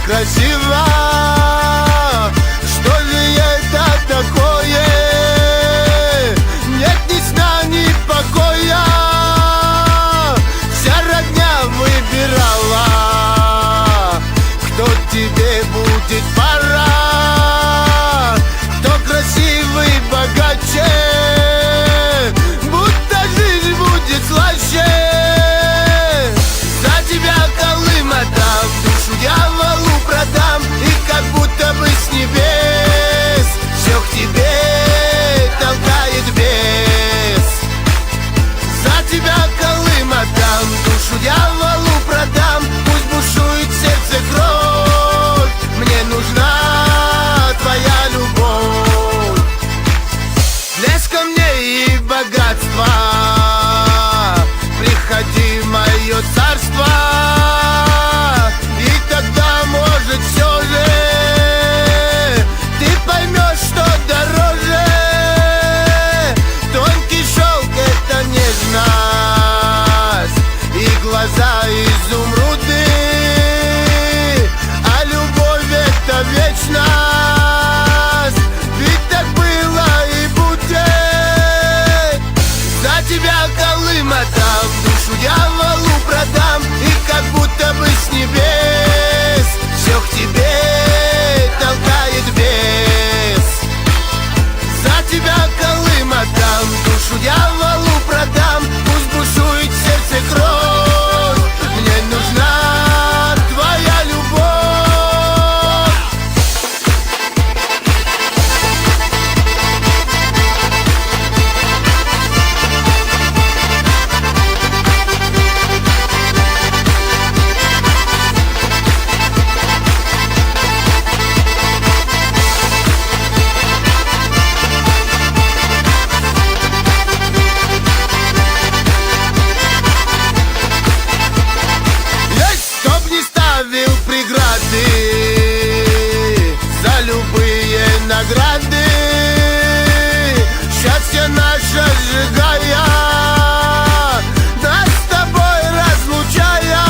красиво. Что же это такое? Нет ни сна, ни покоя. Вся родня выбирала, кто тебе будет пора, кто красивый, богаче, будто жизнь будет слаще. За тебя Колым отдам, душу дьяволу продам, и как будто бы с небес все к тебе толкает бес. За тебя Колым отдам, душу дьяволу продам, пусть бушует в сердце кровь, мне нужна твоя любовь. Блеск камней и богатство, приходи в мое царство, и тогда, может, все же ты поймешь, что дороже. Тонкий шелк — это нежность, и глаза изумруды, а любовь — это вечность, ведь так было и будет. За тебя Колым отдам, душу дьяволу продам, и как будто бы с небес все к тебе толкает бес. За тебя Колым отдам, душу дьяволу продам, пусть бушует в сердце кровь, мне нужна твоя любовь. Есть, чтоб не ставил преграды за любые награды, счастье наше сжигая, нас с тобой разлучая,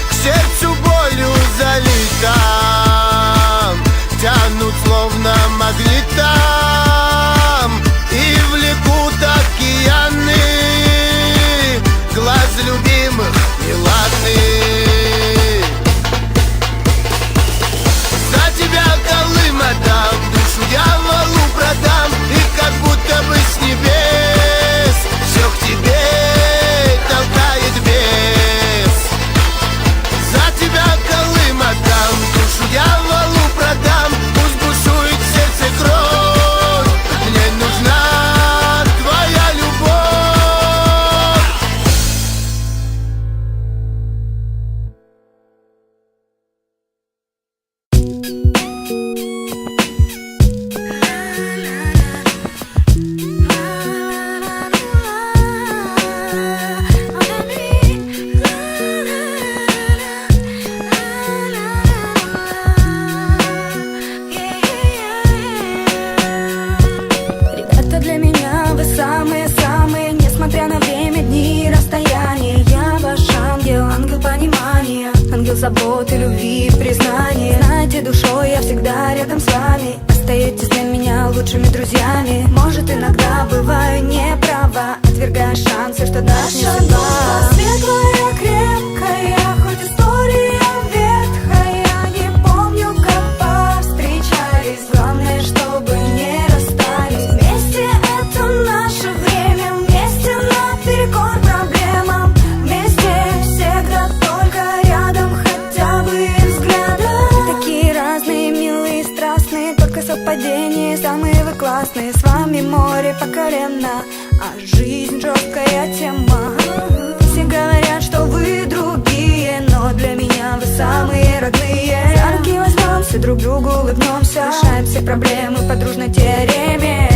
к сердцу болью залитам, тянут словно магнитом и влекут океаны глаз любимых неладных. За тебя Колым отдам, душу дьяволу продам, и как будто бы с небес все к тебе толкает бес. За тебя Колым отдам, душу дьяволу продам, пусть бушует в сердце кровь, мне нужна твоя любовь. Ребята, для меня вы самые-самые, несмотря на время, дни и расстояние. Я ваш ангел, ангел понимания, ангел заботы, любви и признания. Знаете, душой я всегда рядом с вами, остаетесь для меня лучшими друзьями. Может, иногда бываю неправа, отвергая шансы, что даст мне судьба. Светлая, крепкая, хоть история ветхая, не помню, как повстречались. Главное, чтобы не расстались. Вместе это наше время, вместе наперекор проблемам, вместе всегда только рядом, хотя бы взглядом. Такие разные, милые, страстные, только совпадения, самые вы классные. С вами море по колено, а жизнь жесткая тема. Все говорят, что вы другие, но для меня вы самые родные. За руки возьмемся, друг другу улыбнемся, решаем все проблемы по дружной теореме.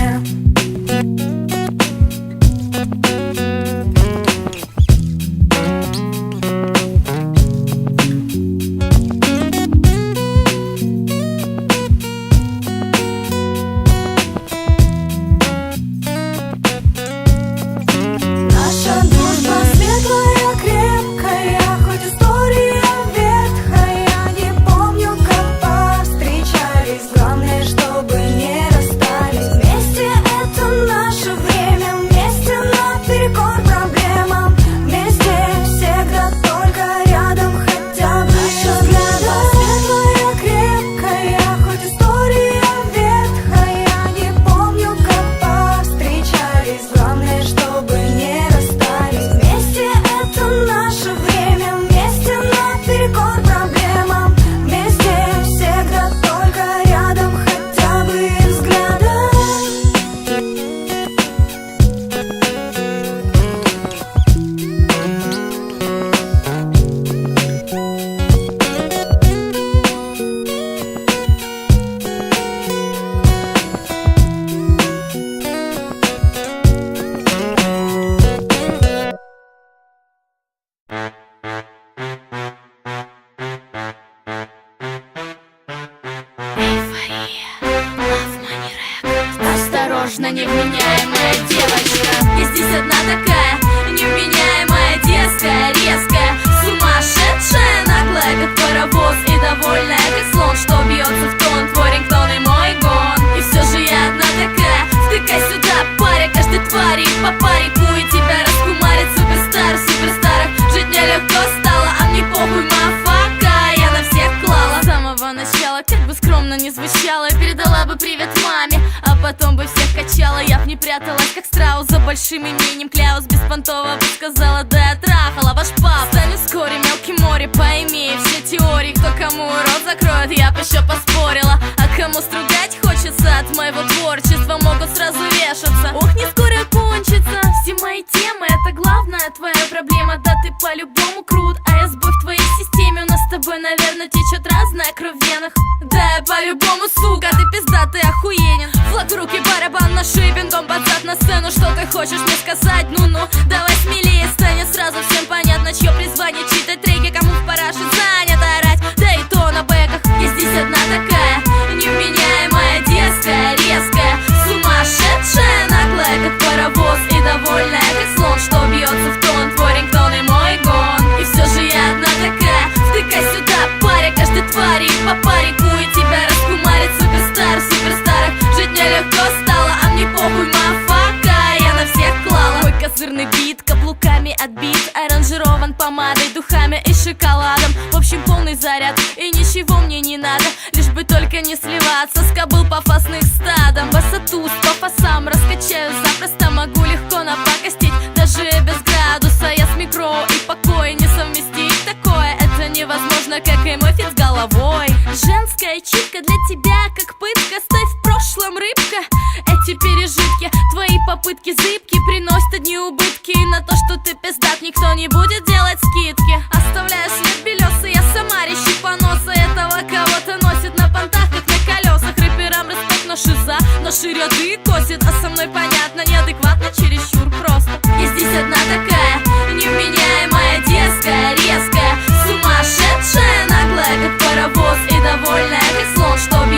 можно, невменяемая девочка. Я здесь одна такая, невменяемая, дерзкая, резкая, сумасшедшая, наглая, как паровоз, и довольная, как слон, что бьется в тон, твой рингтон и мой гон. И все же я одна такая, втыкай сюда, паря каждой твари, по паре куй тебя раскумарит суперстар, суперстарах. Жить мне легко стало, а мне похуй, мафака, я на всех клала. С самого начала, как бы скромно не звучало, передала бы привет маме, а потом бы всех качала. Я б не пряталась, как страус, за большим именем Кляус. Беспонтово бы сказала, да я трахала ваш пап. Станет вскоре мелкий море, пойми все теории. Кто кому рот закроет, я б еще поспорила. А кому стругать хочется от моего творчества, могут сразу вешаться. Ох, не скоро кончится. Все мои темы, это главная твоя проблема. Да ты по-любому крут, а я сбой в твоей системе. У нас с тобой, наверное, течет разная кровь в венах. Да я по-любому, сука, ты пиздатый, охуенен. Флаг в руки, барабан на шее, бинтом под зад на сцену. Что ты хочешь мне сказать? Ну-ну, давай смелее, станет сразу всем понятно, чье призвание читать треки, кому в параше занято орать, да и то на бэках. Я здесь одна такая, невменяемая, дерзкая, резкая, сумасшедшая, наглая, как паровоз, и довольная, как слон, что бьется в тон, твой рингтон и мой гон. И все же я одна такая, втыкай сюда, паря каждой твари, по паре куй тебя раскумарит суперстар, суперстарах. Жить мне легко стало, а мне похуй, мафака, я на всех клала. Мой козырный бит каблуками отбит, аранжирован помадой, духами и шоколадом. В общем, полный заряд, и ничего мне не надо, лишь бы только не сливаться с кобыл пафосных стадом. Высоту с пафосом раскачаю запросто, могу легко напакостить, даже без градуса. Я с микро и покой не совместить такое, это невозможно, как и мой фит с головой. Женская читка для тебя, как пытка, стой в прошлом, рыбка. Эти пережитки, твои попытки зыбки приносят одни убытки, и на то, что ты пиздат, никто не будет делать скидки. Оставляю след белесый, я сама рещи поноса этого кого-то носит на понтах, как на колесах. Рэперам респект, но шиза, но шире ты косит, а со мной понятно, неадекватно, чересчур просто. Я здесь одна такая, невменяемая, дерзкая, резкая, сумасшедшая, наглая, как паровоз, и довольная, как слон, что бьет